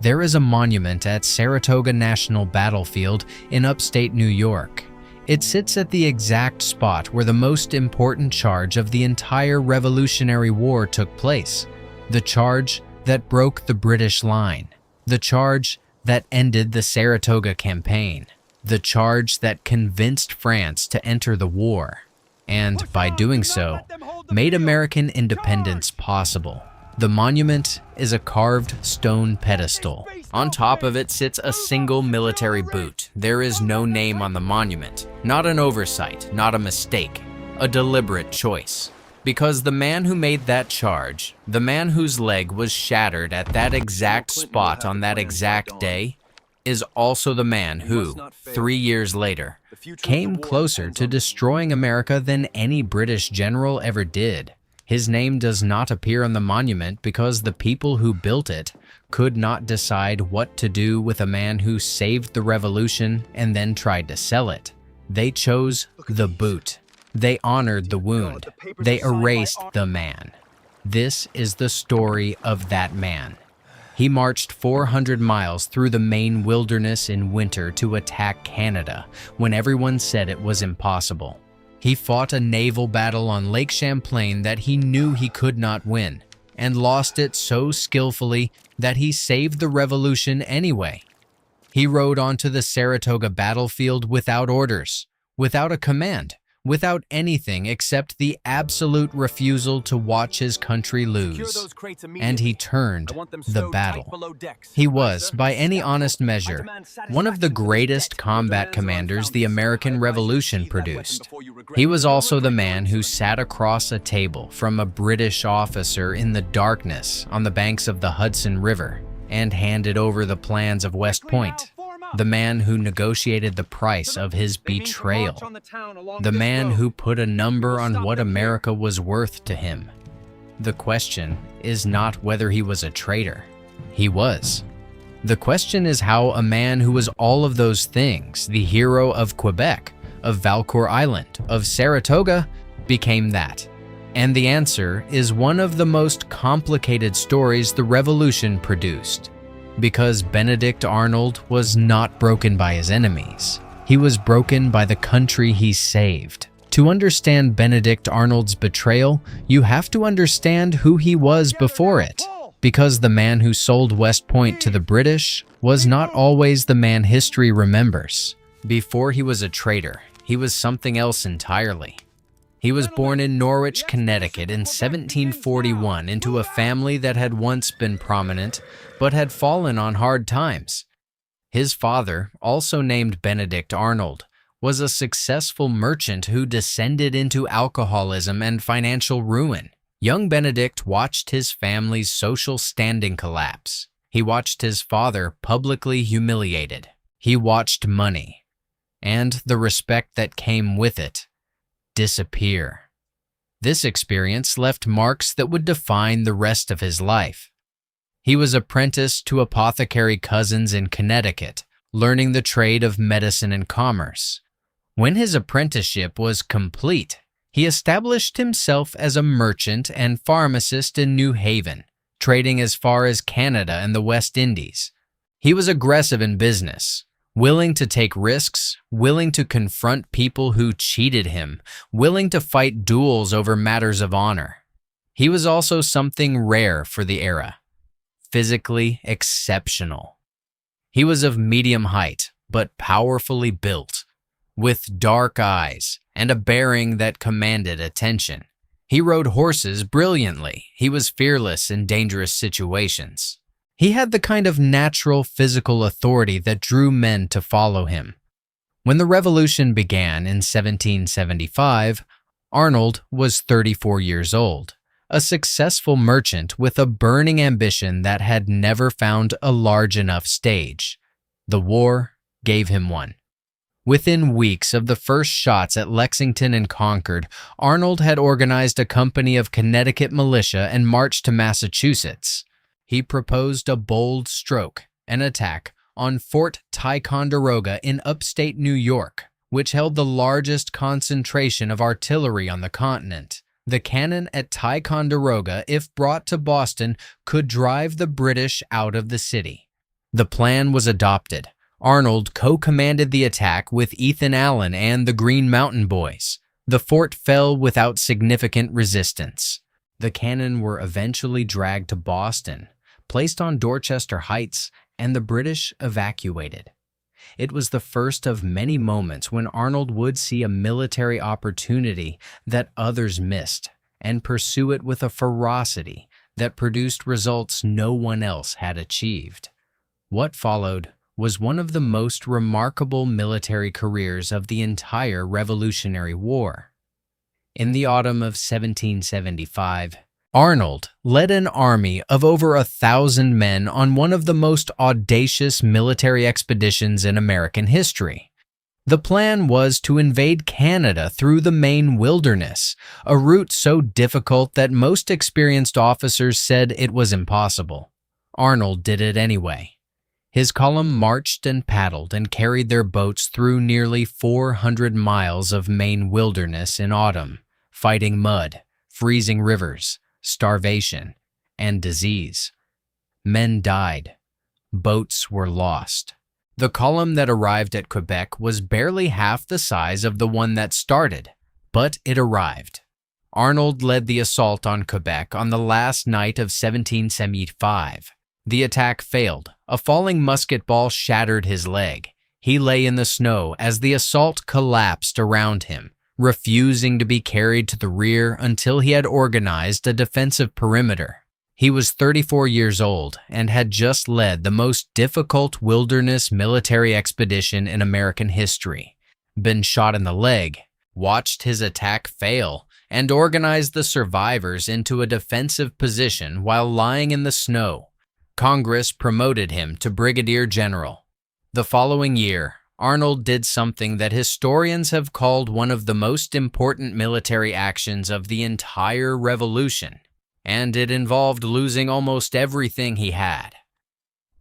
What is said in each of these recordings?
There is a monument at Saratoga National Battlefield in upstate New York. It sits at the exact spot where the most important charge of the entire Revolutionary War took place. The charge that broke the British line. The charge that ended the Saratoga campaign. The charge that convinced France to enter the war. And by doing so, made American independence possible. The monument is a carved stone pedestal. On top of it sits a single military boot. There is no name on the monument. Not an oversight, not a mistake, a deliberate choice. Because the man who made that charge, the man whose leg was shattered at that exact spot on that exact day, is also the man who, 3 years later, came closer to destroying America than any British general ever did. His name does not appear on the monument because the people who built it could not decide what to do with a man who saved the revolution and then tried to sell it. They chose the boot. They honored the wound. They erased the man. This is the story of that man. He marched 400 miles through the Maine wilderness in winter to attack Canada when everyone said it was impossible. He fought a naval battle on Lake Champlain that he knew he could not win, and lost it so skillfully that he saved the revolution anyway. He rode onto the Saratoga battlefield without orders, without a command, without anything except the absolute refusal to watch his country lose. And he turned the battle. He was, by any honest measure, one of the greatest combat commanders the American Revolution produced. He was also the man who sat across a table from a British officer in the darkness on the banks of the Hudson River and handed over the plans of West Point. The man who negotiated the price of his betrayal. The man who put a number on what America was worth to him. The question is not whether he was a traitor. He was. The question is how a man who was all of those things, the hero of Quebec, of Valcour Island, of Saratoga, became that. And the answer is one of the most complicated stories the Revolution produced. Because Benedict Arnold was not broken by his enemies. He was broken by the country he saved. To understand Benedict Arnold's betrayal, you have to understand who he was before it. Because the man who sold West Point to the British was not always the man history remembers. Before he was a traitor, he was something else entirely. He was born in Norwich, Connecticut in 1741 into a family that had once been prominent, but had fallen on hard times. His father, also named Benedict Arnold, was a successful merchant who descended into alcoholism and financial ruin. Young Benedict watched his family's social standing collapse. He watched his father publicly humiliated. He watched money, and the respect that came with it, disappear. This experience left marks that would define the rest of his life. He was apprenticed to apothecary cousins in Connecticut, learning the trade of medicine and commerce. When his apprenticeship was complete, he established himself as a merchant and pharmacist in New Haven, trading as far as Canada and the West Indies. He was aggressive in business, willing to take risks, willing to confront people who cheated him, willing to fight duels over matters of honor. He was also something rare for the era, physically exceptional. He was of medium height, but powerfully built, with dark eyes and a bearing that commanded attention. He rode horses brilliantly. He was fearless in dangerous situations. He had the kind of natural physical authority that drew men to follow him. When the revolution began in 1775, Arnold was 34 years old, a successful merchant with a burning ambition that had never found a large enough stage. The war gave him one. Within weeks of the first shots at Lexington and Concord, Arnold had organized a company of Connecticut militia and marched to Massachusetts. He proposed a bold stroke, an attack on Fort Ticonderoga in upstate New York, which held the largest concentration of artillery on the continent. The cannon at Ticonderoga, if brought to Boston, could drive the British out of the city. The plan was adopted. Arnold co-commanded the attack with Ethan Allen and the Green Mountain Boys. The fort fell without significant resistance. The cannon were eventually dragged to Boston, placed on Dorchester Heights, and the British evacuated. It was the first of many moments when Arnold would see a military opportunity that others missed and pursue it with a ferocity that produced results no one else had achieved. What followed was one of the most remarkable military careers of the entire Revolutionary War. In the autumn of 1775, Arnold led an army of over 1,000 men on one of the most audacious military expeditions in American history. The plan was to invade Canada through the Maine wilderness, a route so difficult that most experienced officers said it was impossible. Arnold did it anyway. His column marched and paddled and carried their boats through nearly 400 miles of Maine wilderness in autumn, fighting mud, freezing rivers, starvation, and disease. Men died. Boats were lost. The column that arrived at Quebec was barely half the size of the one that started, but it arrived. Arnold led the assault on Quebec on the last night of 1775. The attack failed. A falling musket ball shattered his leg. He lay in the snow as the assault collapsed around him, refusing to be carried to the rear until he had organized a defensive perimeter. He was 34 years old and had just led the most difficult wilderness military expedition in American history, been shot in the leg, watched his attack fail, and organized the survivors into a defensive position while lying in the snow. Congress promoted him to brigadier general. The following year, Arnold did something that historians have called one of the most important military actions of the entire Revolution, and it involved losing almost everything he had.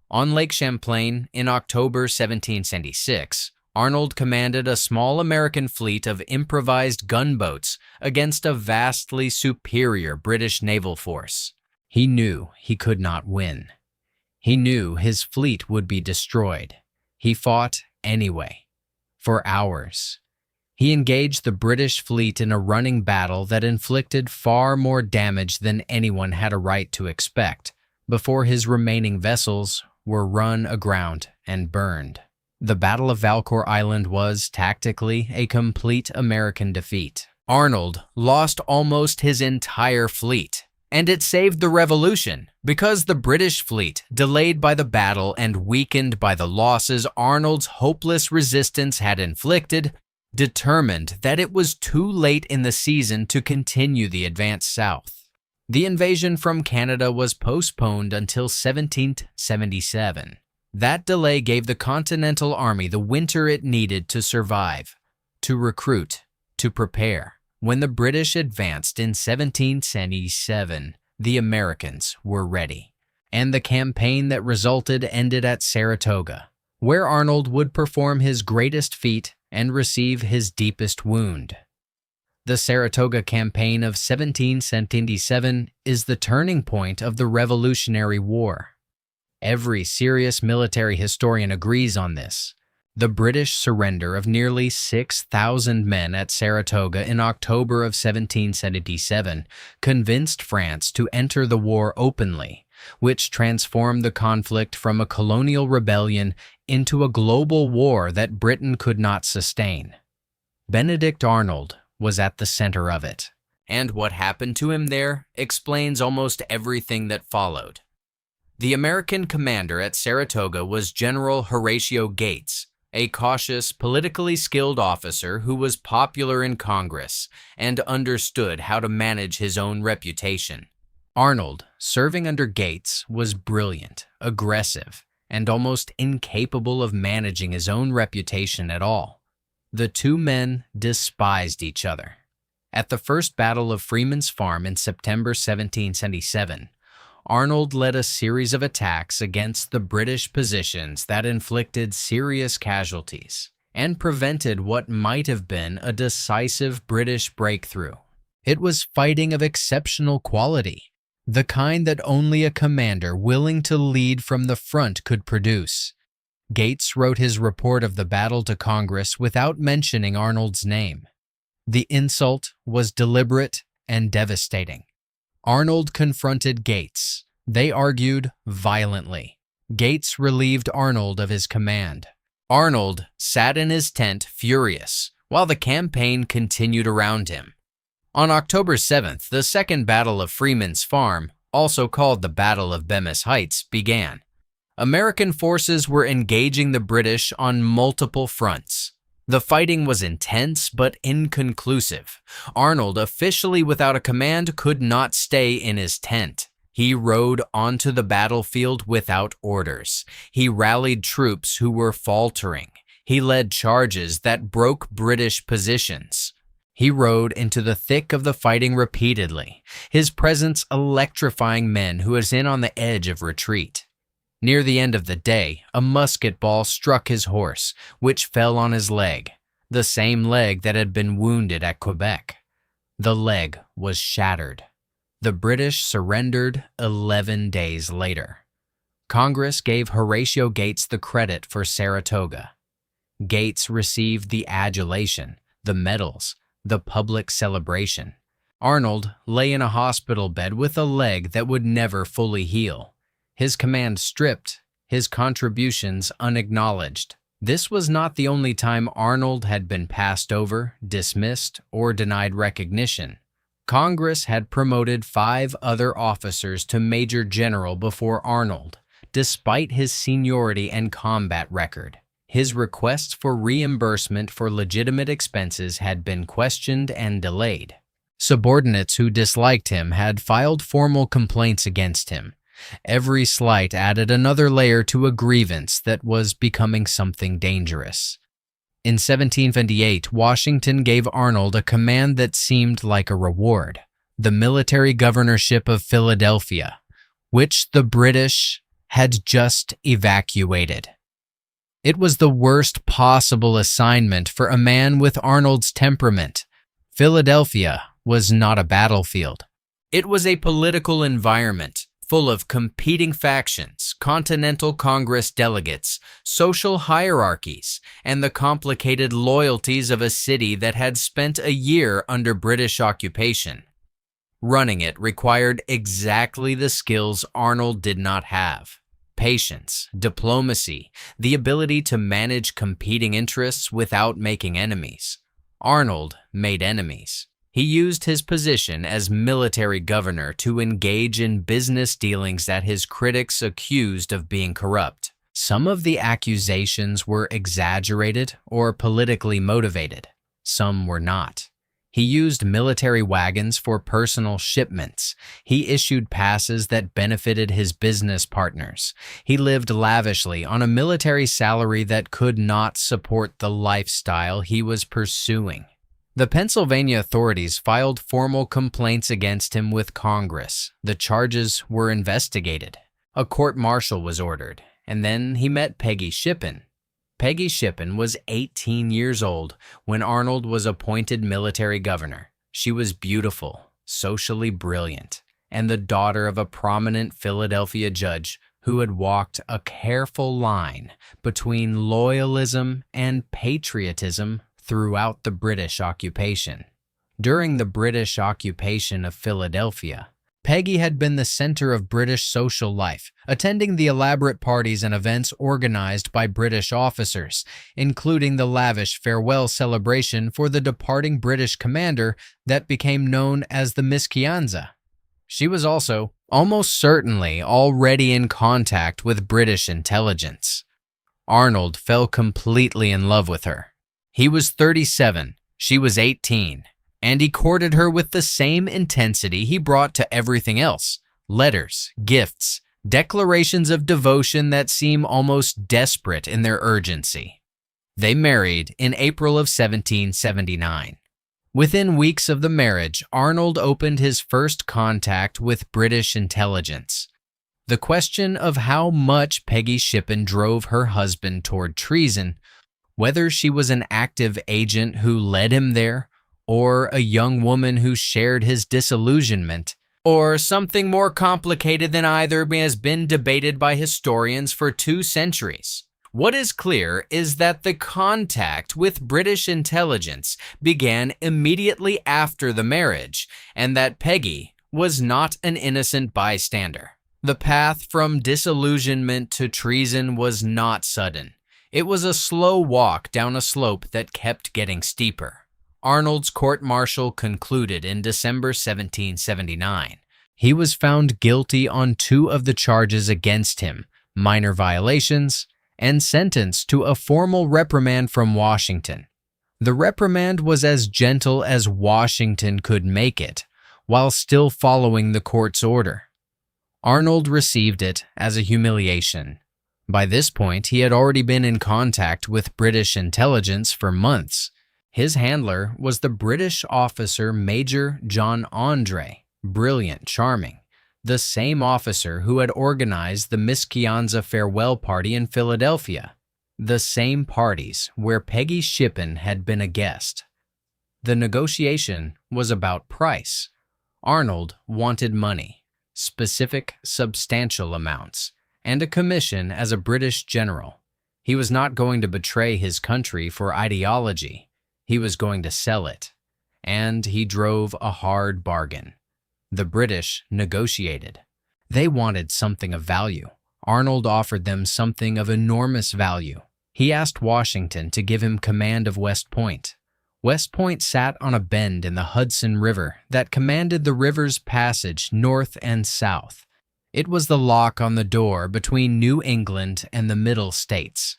On Lake Champlain in October 1776, Arnold commanded a small American fleet of improvised gunboats against a vastly superior British naval force. He knew he could not win. He knew his fleet would be destroyed. He fought anyway, for hours. He engaged the British fleet in a running battle that inflicted far more damage than anyone had a right to expect, before his remaining vessels were run aground and burned. The Battle of Valcour Island was, tactically, a complete American defeat. Arnold lost almost his entire fleet, and it saved the Revolution because the British fleet, delayed by the battle and weakened by the losses Arnold's hopeless resistance had inflicted, determined that it was too late in the season to continue the advance south. The invasion from Canada was postponed until 1777. That delay gave the Continental Army the winter it needed to survive, to recruit, to prepare. When the British advanced in 1777, the Americans were ready, and the campaign that resulted ended at Saratoga, where Arnold would perform his greatest feat and receive his deepest wound. The Saratoga campaign of 1777 is the turning point of the Revolutionary War. Every serious military historian agrees on this. The British surrender of nearly 6,000 men at Saratoga in October of 1777 convinced France to enter the war openly, which transformed the conflict from a colonial rebellion into a global war that Britain could not sustain. Benedict Arnold was at the center of it, and what happened to him there explains almost everything that followed. The American commander at Saratoga was General Horatio Gates, a cautious, politically skilled officer who was popular in Congress and understood how to manage his own reputation. Arnold, serving under Gates, was brilliant, aggressive, and almost incapable of managing his own reputation at all. The two men despised each other. At the First Battle of Freeman's Farm in September 1777, Arnold led a series of attacks against the British positions that inflicted serious casualties and prevented what might have been a decisive British breakthrough. It was fighting of exceptional quality, the kind that only a commander willing to lead from the front could produce. Gates wrote his report of the battle to Congress without mentioning Arnold's name. The insult was deliberate and devastating. Arnold confronted Gates. They argued violently. Gates relieved Arnold of his command. Arnold sat in his tent furious, while the campaign continued around him. On October 7th, the Second Battle of Freeman's Farm, also called the Battle of Bemis Heights, began. American forces were engaging the British on multiple fronts. The fighting was intense but inconclusive. Arnold, officially without a command, could not stay in his tent. He rode onto the battlefield without orders. He rallied troops who were faltering. He led charges that broke British positions. He rode into the thick of the fighting repeatedly, his presence electrifying men who was on the edge of retreat. Near the end of the day, a musket ball struck his horse, which fell on his leg, the same leg that had been wounded at Quebec. The leg was shattered. The British surrendered 11 days later. Congress gave Horatio Gates the credit for Saratoga. Gates received the adulation, the medals, the public celebration. Arnold lay in a hospital bed with a leg that would never fully heal. His command stripped, his contributions unacknowledged. This was not the only time Arnold had been passed over, dismissed, or denied recognition. Congress had promoted 5 other officers to Major General before Arnold, despite his seniority and combat record. His requests for reimbursement for legitimate expenses had been questioned and delayed. Subordinates who disliked him had filed formal complaints against him. Every slight added another layer to a grievance that was becoming something dangerous. In 1758, Washington gave Arnold a command that seemed like a reward, the military governorship of Philadelphia, which the British had just evacuated. It was the worst possible assignment for a man with Arnold's temperament. Philadelphia was not a battlefield. It was a political environment full of competing factions, Continental Congress delegates, social hierarchies, and the complicated loyalties of a city that had spent a year under British occupation. Running it required exactly the skills Arnold did not have: patience, diplomacy, the ability to manage competing interests without making enemies. Arnold made enemies. He used his position as military governor to engage in business dealings that his critics accused of being corrupt. Some of the accusations were exaggerated or politically motivated. Some were not. He used military wagons for personal shipments. He issued passes that benefited his business partners. He lived lavishly on a military salary that could not support the lifestyle he was pursuing. The Pennsylvania authorities filed formal complaints against him with Congress. The charges were investigated. A court-martial was ordered, and then he met Peggy Shippen. Peggy Shippen was 18 years old when Arnold was appointed military governor. She was beautiful, socially brilliant, and the daughter of a prominent Philadelphia judge who had walked a careful line between loyalism and patriotism throughout the British occupation. During the British occupation of Philadelphia, Peggy had been the center of British social life, attending the elaborate parties and events organized by British officers, including the lavish farewell celebration for the departing British commander that became known as the Mischianza. She was also, almost certainly, already in contact with British intelligence. Arnold fell completely in love with her. He was 37, she was 18, and he courted her with the same intensity he brought to everything else: letters, gifts, declarations of devotion that seem almost desperate in their urgency. They married in April of 1779. Within weeks of the marriage, Arnold opened his first contact with British intelligence. The question of how much Peggy Shippen drove her husband toward treason, whether she was an active agent who led him there, or a young woman who shared his disillusionment, Or something more complicated than either has been debated by historians for 2 centuries. What is clear is that the contact with British intelligence began immediately after the marriage, and that Peggy was not an innocent bystander. The path from disillusionment to treason was not sudden. It was a slow walk down a slope that kept getting steeper. Arnold's court-martial concluded in December 1779. He was found guilty on 2 of the charges against him, minor violations, and sentenced to a formal reprimand from Washington. The reprimand was as gentle as Washington could make it, while still following the court's order. Arnold received it as a humiliation. By this point, he had already been in contact with British intelligence for months. His handler was the British officer Major John Andre, brilliant, charming, the same officer who had organized the Miss Chianza farewell party in Philadelphia, the same parties where Peggy Shippen had been a guest. The negotiation was about price. Arnold wanted money, specific, substantial amounts, and a commission as a British general. He was not going to betray his country for ideology. He was going to sell it, and he drove a hard bargain. The British negotiated. They wanted something of value. Arnold offered them something of enormous value. He asked Washington to give him command of West Point. West Point sat on a bend in the Hudson River that commanded the river's passage north and south. It was the lock on the door between New England and the Middle States.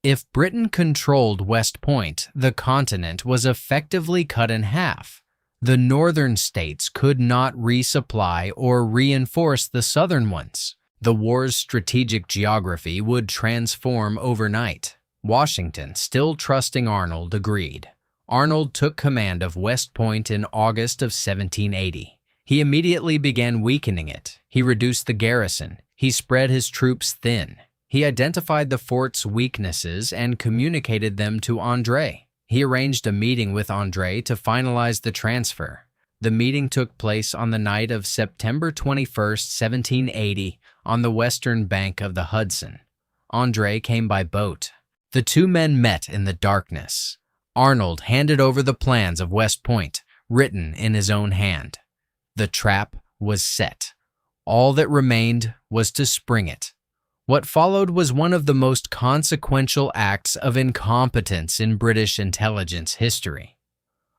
If Britain controlled West Point, the continent was effectively cut in half. The northern states could not resupply or reinforce the southern ones. The war's strategic geography would transform overnight. Washington, still trusting Arnold, agreed. Arnold took command of West Point in August of 1780. He immediately began weakening it. He reduced the garrison. He spread his troops thin. He identified the fort's weaknesses and communicated them to Andre. He arranged a meeting with Andre to finalize the transfer. The meeting took place on the night of September 21, 1780, on the western bank of the Hudson. Andre came by boat. The 2 men met in the darkness. Arnold handed over the plans of West Point, written in his own hand. The trap was set. All that remained was to spring it. What followed was one of the most consequential acts of incompetence in British intelligence history.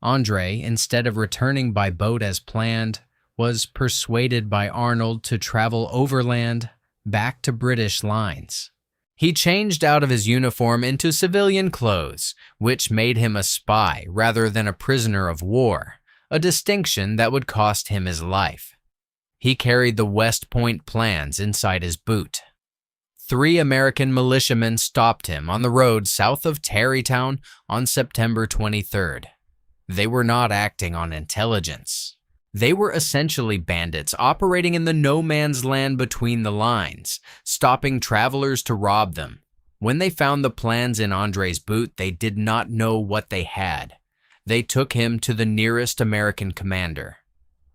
Andre, instead of returning by boat as planned, was persuaded by Arnold to travel overland back to British lines. He changed out of his uniform into civilian clothes, which made him a spy rather than a prisoner of war, a distinction that would cost him his life. He carried the West Point plans inside his boot. 3 American militiamen stopped him on the road south of Tarrytown on September 23rd. They were not acting on intelligence. They were essentially bandits operating in the no-man's land between the lines, stopping travelers to rob them. When they found the plans in Andre's boot, they did not know what they had. They took him to the nearest American commander.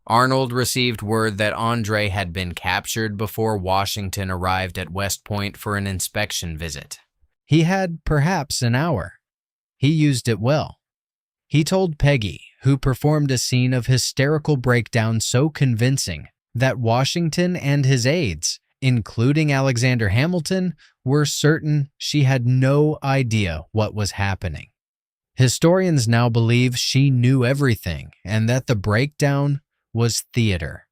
Arnold received word that Andre had been captured before Washington arrived at West Point for an inspection visit. He had perhaps an hour. He used it well. He told Peggy, who performed a scene of hysterical breakdown so convincing that Washington and his aides, including Alexander Hamilton, were certain she had no idea what was happening. Historians now believe she knew everything and that the breakdown was theater.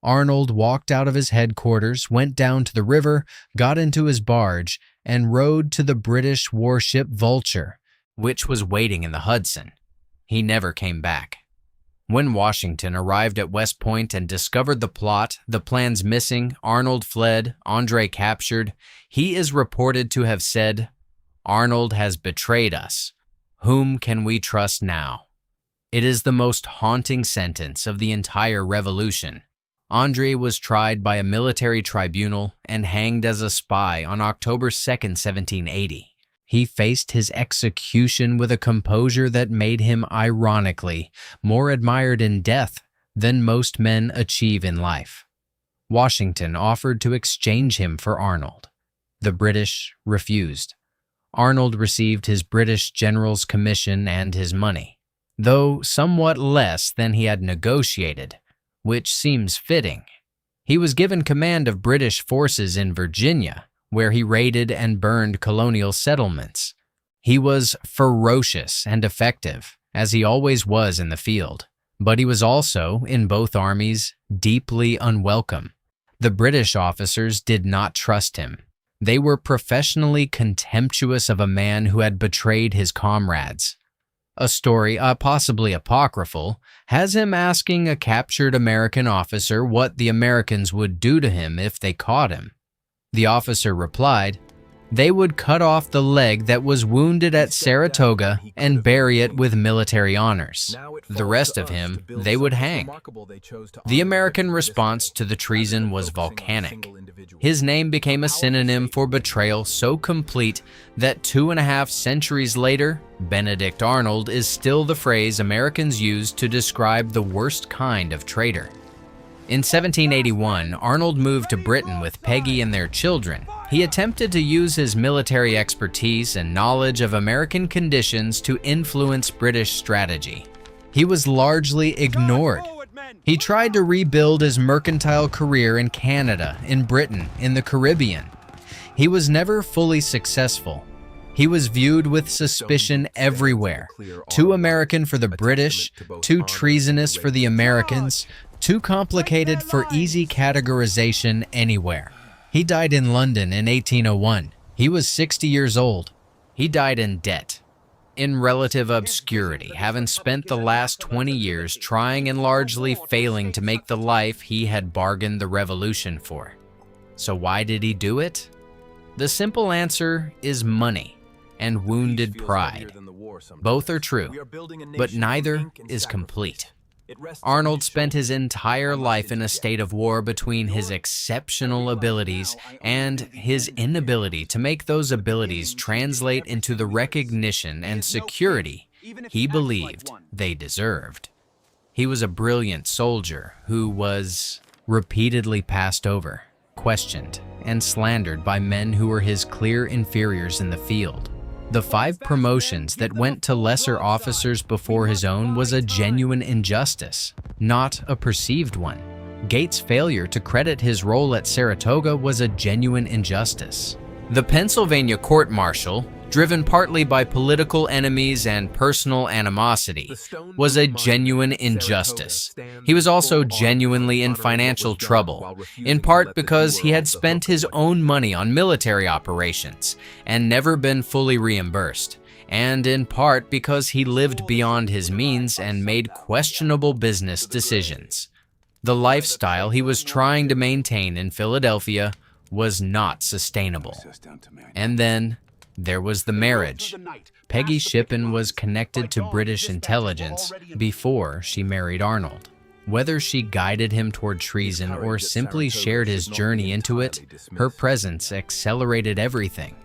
Arnold walked out of his headquarters, went down to the river, got into his barge, and rowed to the British warship Vulture, which was waiting in the Hudson. He never came back. When Washington arrived at West Point and discovered the plot, the plans missing, Arnold fled, Andre captured, he is reported to have said, "Arnold has betrayed us. Whom can we trust now?" It is the most haunting sentence of the entire revolution. Andre was tried by a military tribunal and hanged as a spy on October 2, 1780. He faced his execution with a composure that made him, ironically, more admired in death than most men achieve in life. Washington offered to exchange him for Arnold. The British refused. Arnold received his British general's commission and his money, though somewhat less than he had negotiated, which seems fitting. He was given command of British forces in Virginia, where he raided and burned colonial settlements. He was ferocious and effective, as he always was in the field, but he was also, in both armies, deeply unwelcome. The British officers did not trust him. They were professionally contemptuous of a man who had betrayed his comrades. A story, possibly apocryphal, has him asking a captured American officer what the Americans would do to him if they caught him. The officer replied, "They would cut off the leg that was wounded at Saratoga and bury it with military honors. The rest of him they would hang." The American response to the treason was volcanic. His name became a synonym for betrayal so complete that 2.5 centuries later, Benedict Arnold is still the phrase Americans use to describe the worst kind of traitor. In 1781, Arnold moved to Britain with Peggy and their children. He attempted to use his military expertise and knowledge of American conditions to influence British strategy. He was largely ignored. He tried to rebuild his mercantile career in Canada, in Britain, in the Caribbean. He was never fully successful. He was viewed with suspicion everywhere. Too American for the British, too treasonous for the Americans, too complicated for easy categorization anywhere. He died in London in 1801. He was 60 years old. He died in debt, in relative obscurity, having spent the last 20 years trying and largely failing to make the life he had bargained the revolution for. So why did he do it? The simple answer is money and wounded pride. Both are true, but neither is complete. Arnold spent his entire life in a state of war between his exceptional abilities and his inability to make those abilities translate into the recognition and security he believed they deserved. He was a brilliant soldier who was repeatedly passed over, questioned, and slandered by men who were his clear inferiors in the field. The 5 promotions that went to lesser officers before his own was a genuine injustice, not a perceived one. Gates' failure to credit his role at Saratoga was a genuine injustice. The Pennsylvania court-martial, driven partly by political enemies and personal animosity, was a genuine injustice. He was also genuinely in financial trouble, in part because he had spent his own money on military operations and never been fully reimbursed, and in part because he lived beyond his means and made questionable business decisions. The lifestyle he was trying to maintain in Philadelphia was not sustainable. And then there was the marriage. Peggy Shippen was connected to British intelligence before she married Arnold. Whether she guided him toward treason or simply shared his journey into it, her presence accelerated everything.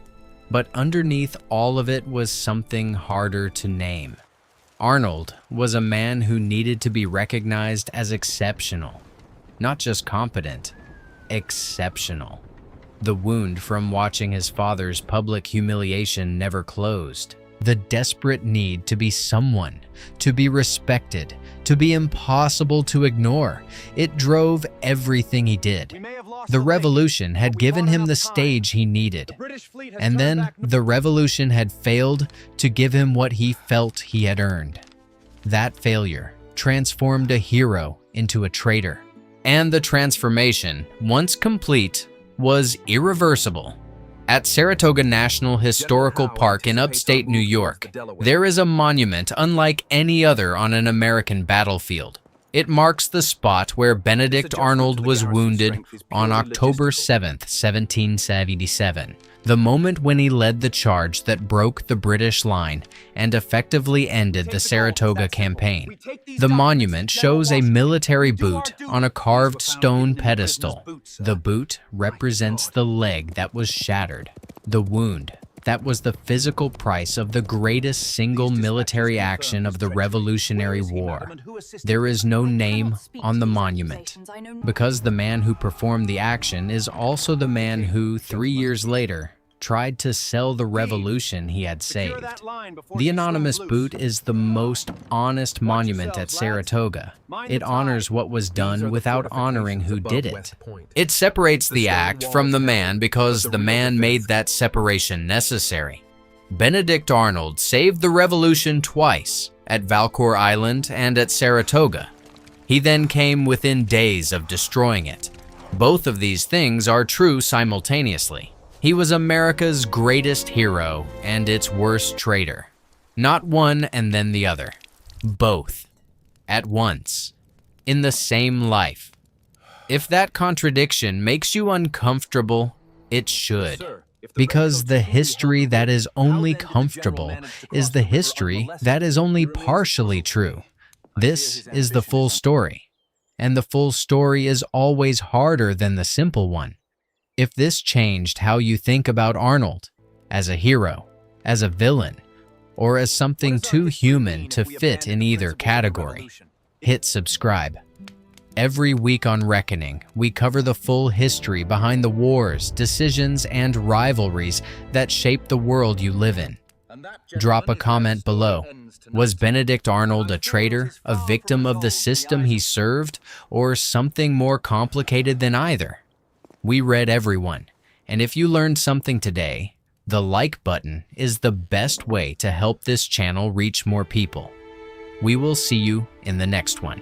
But underneath all of it was something harder to name. Arnold was a man who needed to be recognized as exceptional, not just competent, exceptional. The wound from watching his father's public humiliation never closed. The desperate need to be someone, to be respected, to be impossible to ignore. It drove everything he did. The revolution had given him the stage he needed. And then the revolution had failed to give him what he felt he had earned. That failure transformed a hero into a traitor. And the transformation, once complete, was irreversible. At Saratoga National Historical Park in upstate New York, there is a monument unlike any other on an American battlefield. It marks the spot where Benedict Arnold was wounded on October 7, 1777, the moment when he led the charge that broke the British line and effectively ended the Saratoga campaign. The monument shows a military boot on a carved stone pedestal. The boot represents the leg that was shattered, the wound That was the physical price of the greatest single military action of the Revolutionary War. There is no name on the monument, because the man who performed the action is also the man who, 3 years later, tried to sell the revolution he had saved. The anonymous boot is the most honest monument at Saratoga. It honors what was done without honoring who did it. It separates the act from the man because the man made that separation necessary. Benedict Arnold saved the revolution twice, at Valcour Island and at Saratoga. He then came within days of destroying it. Both of these things are true simultaneously. He was America's greatest hero and its worst traitor. Not one and then the other. Both. At once. In the same life. If that contradiction makes you uncomfortable, it should. Because the history that is only comfortable is the history that is only partially true. This is the full story. And the full story is always harder than the simple one. If this changed how you think about Arnold, as a hero, as a villain, or as something too human to fit in either category, hit subscribe. Every week on Reckoning, we cover the full history behind the wars, decisions, and rivalries that shape the world you live in. Drop a comment below. Was Benedict Arnold a traitor, a victim of the system he served, or something more complicated than either? We read everyone, and if you learned something today, the like button is the best way to help this channel reach more people. We will see you in the next one.